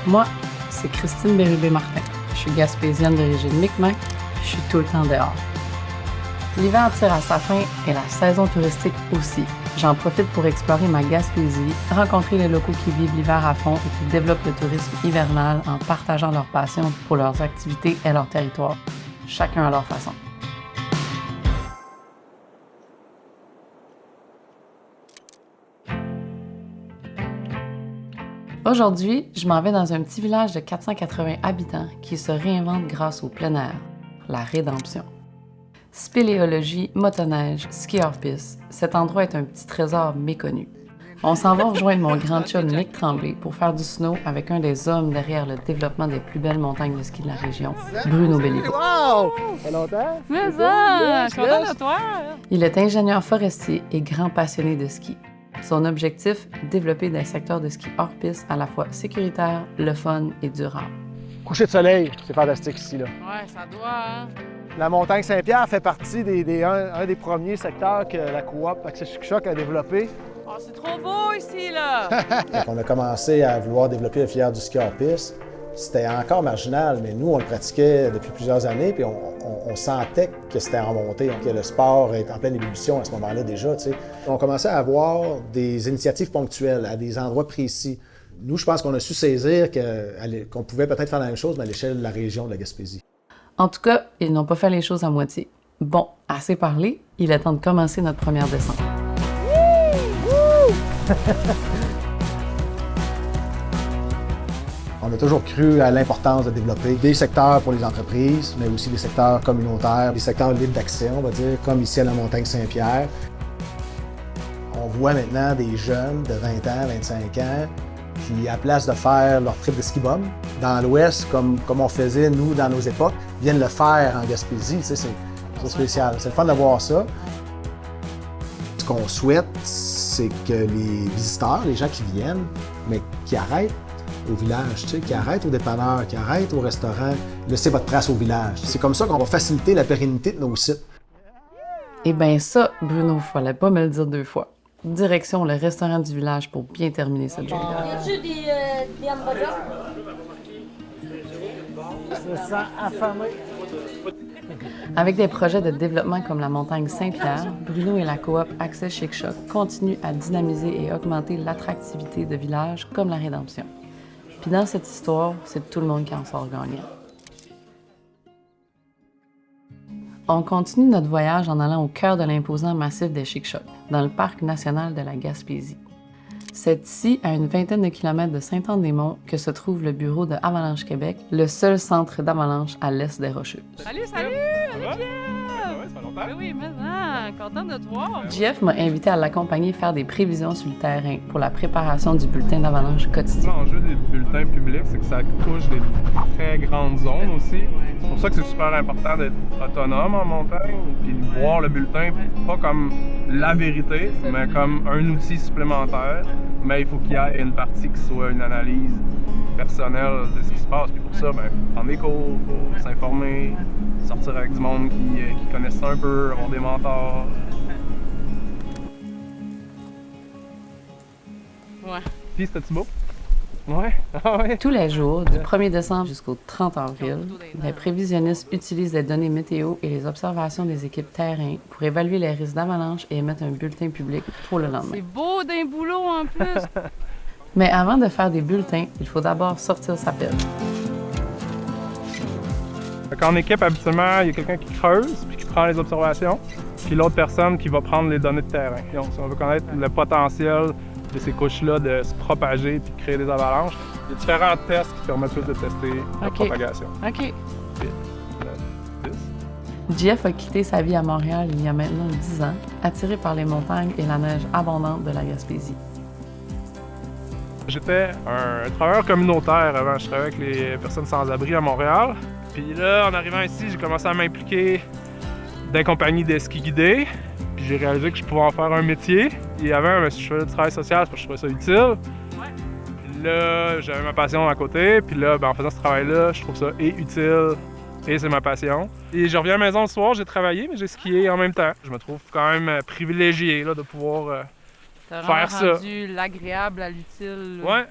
Moi, c'est Christine Bérubé-Martin. Je suis gaspésienne d'origine Micmac, puis je suis tout le temps dehors. L'hiver tire à sa fin et la saison touristique aussi. J'en profite pour explorer ma Gaspésie, rencontrer les locaux qui vivent l'hiver à fond et qui développent le tourisme hivernal en partageant leur passion pour leurs activités et leur territoire, chacun à leur façon. Aujourd'hui, je m'en vais dans un petit village de 480 habitants qui se réinvente grâce au plein air, la Rédemption. Spéléologie, motoneige, ski hors-piste, cet endroit est un petit trésor méconnu. On s'en va rejoindre mon grand chum Nick Tremblay pour faire du snow avec un des hommes derrière le développement des plus belles montagnes de ski de la région, Bruno Belliveau. Wow! Ça fait longtemps? Mais ça, je suis contente de toi! Il est ingénieur forestier et grand passionné de ski. Son objectif, développer des secteurs de ski hors-piste à la fois sécuritaires, le fun et durable. Coucher de soleil, c'est fantastique ici, là. Ouais, ça doit, hein? La montagne Saint-Pierre fait partie un des premiers secteurs que la coop Accès Chic-Choc a développé. Oh, c'est trop beau ici, là! Quand on a commencé à vouloir développer la filière du ski hors-piste, c'était encore marginal, mais nous, on le pratiquait depuis plusieurs années, puis on sentait que c'était en montée, que le sport est en pleine ébullition à ce moment-là déjà, tu sais. On commençait à avoir des initiatives ponctuelles à des endroits précis. Nous, je pense qu'on a su saisir qu'on pouvait peut-être faire la même chose, mais à l'échelle de la région de la Gaspésie. En tout cas, ils n'ont pas fait les choses à moitié. Bon, assez parlé, il est temps de commencer notre première descente. On a toujours cru à l'importance de développer des secteurs pour les entreprises, mais aussi des secteurs communautaires, des secteurs libres d'accès, on va dire, comme ici à la montagne Saint-Pierre. On voit maintenant des jeunes de 20 ans, 25 ans, qui, à place de faire leur trip de ski bum dans l'Ouest, comme on faisait, nous, dans nos époques, viennent le faire en Gaspésie. Tu sais, c'est spécial. C'est le fun de voir ça. Ce qu'on souhaite, c'est que les visiteurs, les gens qui viennent, mais qui arrêtent au village, tu sais, qui arrêtent au dépanneur, qui arrêtent au restaurant, laissez votre trace au village. C'est comme ça qu'on va faciliter la pérennité de nos sites. Eh bien ça, Bruno, fallait pas me le dire deux fois. Direction le restaurant du village pour bien terminer cette journée. Y a-tu des hamburgers? Je me sens affamé. Avec des projets de développement comme la montagne Saint-Pierre, Bruno et la coop Accès Chic-Choc continuent à dynamiser et augmenter l'attractivité de villages comme la Rédemption. Puis dans cette histoire, c'est tout le monde qui en sort gagnant. On continue notre voyage en allant au cœur de l'imposant massif des Chic-Chocs, dans le parc national de la Gaspésie. C'est ici, à une vingtaine de kilomètres de Saint-Anne-des-Monts, que se trouve le bureau de Avalanche Québec, le seul centre d'avalanche à l'est des Rocheuses. Salut! Salut, Jeff! Ouais, ça fait longtemps. Oui, mais contente de te voir. Jeff m'a invité à l'accompagner faire des prévisions sur le terrain pour la préparation du bulletin d'avalanche quotidien. L'enjeu des bulletins publics, c'est que ça touche des très grandes zones aussi. C'est pour ça que c'est super important d'être autonome en montagne, puis de voir le bulletin pas comme la vérité, mais comme un outil supplémentaire. Mais il faut qu'il y ait une partie qui soit une analyse personnelle de ce qui se passe. Puis pour ça, prendre des cours, faut s'informer, sortir avec du monde qui connaissent ça un peu, avoir des mentors. Ouais. Puis c'était-tu beau? Ouais. Ah ouais. Tous les jours, du 1er décembre jusqu'au 30 avril, les prévisionnistes utilisent les données météo et les observations des équipes terrain pour évaluer les risques d'avalanche et émettre un bulletin public pour le lendemain. C'est beau d'un boulot en plus! Mais avant de faire des bulletins, il faut d'abord sortir sa pelle. En équipe, habituellement, il y a quelqu'un qui creuse puis qui prend les observations, puis l'autre personne qui va prendre les données de terrain. Donc, si on veut connaître le potentiel de ces couches-là de se propager puis de créer des avalanches, il y a différents tests qui permettent de tester la propagation. OK. 8, 10. Jeff a quitté sa vie à Montréal il y a maintenant 10 ans, attiré par les montagnes et la neige abondante de la Gaspésie. J'étais un travailleur communautaire avant. Je travaillais avec les personnes sans-abri à Montréal. Puis là, en arrivant ici, j'ai commencé à m'impliquer dans les compagnies de ski guidés. Puis j'ai réalisé que je pouvais en faire un métier. Et avant, je faisais du travail social parce que je trouvais ça utile. Puis là, j'avais ma passion à côté. Puis là, en faisant ce travail-là, je trouve ça utile et c'est ma passion. Et je reviens à la maison le soir, j'ai travaillé, mais j'ai skié en même temps. Je me trouve quand même privilégié là, de pouvoir T'as faire vraiment ça. rendu l'agréable à l'utile. Ouais.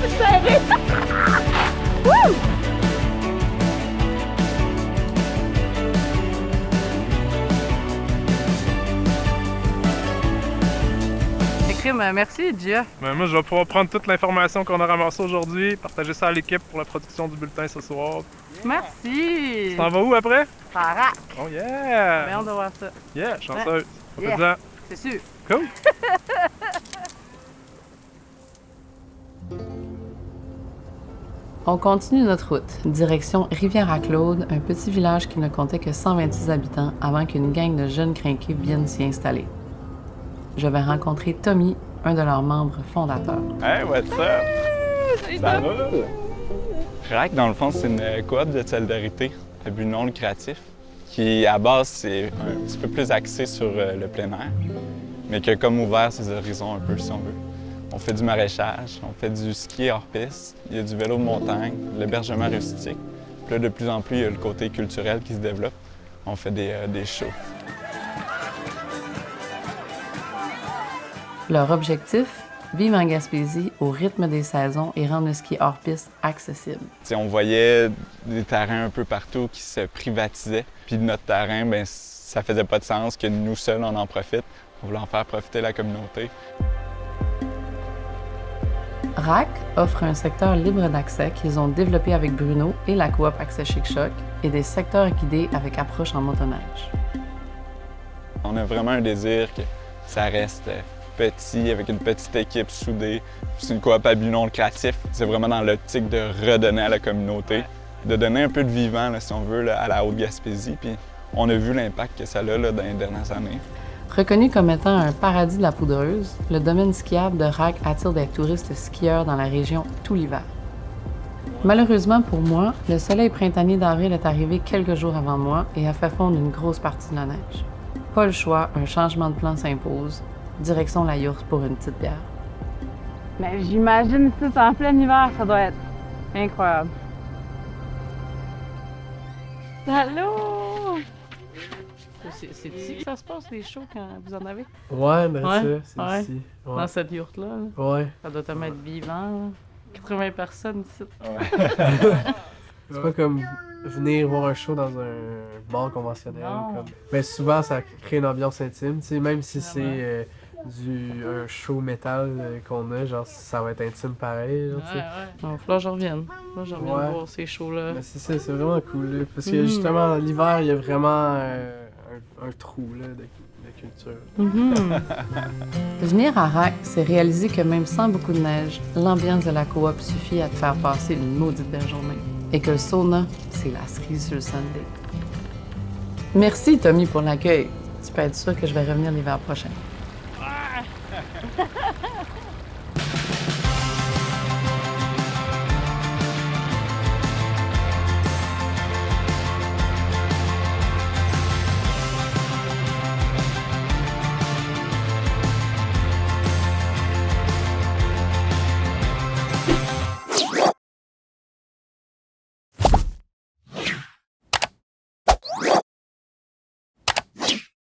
C'est serré! Wouh! Merci, Jeff. Ben, moi, je vais pouvoir prendre toute l'information qu'on a ramassée aujourd'hui, partager ça à l'équipe pour la production du bulletin ce soir. Merci! Tu t'en vas où après? Parac! Oh yeah! Bien, on doit voir ça. Yeah, chanceuse. Yeah. Profite-en. C'est sûr. Cool! On continue notre route, direction Rivière-à-Claude, un petit village qui ne comptait que 126 habitants avant qu'une gang de jeunes crinqués vienne s'y installer. Je vais rencontrer Tommy, un de leurs membres fondateurs. Hey, what's up? Ça va? RAC, dans le fond, c'est une coop de solidarité à but non lucratif qui, à base, c'est un petit peu plus axé sur le plein air, mais qui a comme ouvert ses horizons un peu, si on veut. On fait du maraîchage, on fait du ski hors-piste, il y a du vélo de montagne, l'hébergement rustique. Puis là, de plus en plus, il y a le côté culturel qui se développe. On fait des shows. Leur objectif, vivre en Gaspésie au rythme des saisons et rendre le ski hors-piste accessible. T'sais, on voyait des terrains un peu partout qui se privatisaient. Puis de notre terrain, ben ça faisait pas de sens que nous seuls, on en profite. On voulait en faire profiter la communauté. RAC offre un secteur libre d'accès qu'ils ont développé avec Bruno et la coop Accès Chic Choc et des secteurs guidés avec approche en motoneige. On a vraiment un désir que ça reste petit, avec une petite équipe soudée. C'est une coop à but non lucratif. C'est vraiment dans l'optique de redonner à la communauté, de donner un peu de vivant, là, si on veut, là, à la Haute-Gaspésie. Puis on a vu l'impact que ça a là, dans les dernières années. Reconnu comme étant un paradis de la poudreuse, le domaine skiable de RAC attire des touristes skieurs dans la région tout l'hiver. Malheureusement pour moi, le soleil printanier d'avril est arrivé quelques jours avant moi et a fait fondre une grosse partie de la neige. Pas le choix, un changement de plan s'impose. Direction la Yourte pour une petite bière. Mais j'imagine ça, c'est en plein hiver, ça doit être incroyable. Allô! C'est ici que ça se passe, les shows, quand vous en avez? Ouais, ben Ouais, ça, ouais. c'est ici. Ouais. Dans cette yourte-là. Là. Ouais. Ça doit te mettre vivant. Là. 80 personnes ici. C'est pas comme venir voir un show dans un bar conventionnel. Non. Comme... Mais souvent, ça crée une ambiance intime, tu sais, même si c'est un show métal qu'on a, genre, ça va être intime pareil, genre, tu sais. Donc, là, je revienne. Là, je reviens Ouais. voir ces shows-là. Mais c'est ça, c'est vraiment cool, là, parce que justement, l'hiver, il y a vraiment un trou, là, de culture. Venir à RAC, c'est réaliser que même sans beaucoup de neige, l'ambiance de la coop suffit à te faire passer une maudite belle journée. Et que le sauna, c'est la cerise sur le Sunday. Merci, Tommy, pour l'accueil. Tu peux être sûr que je vais revenir l'hiver prochain.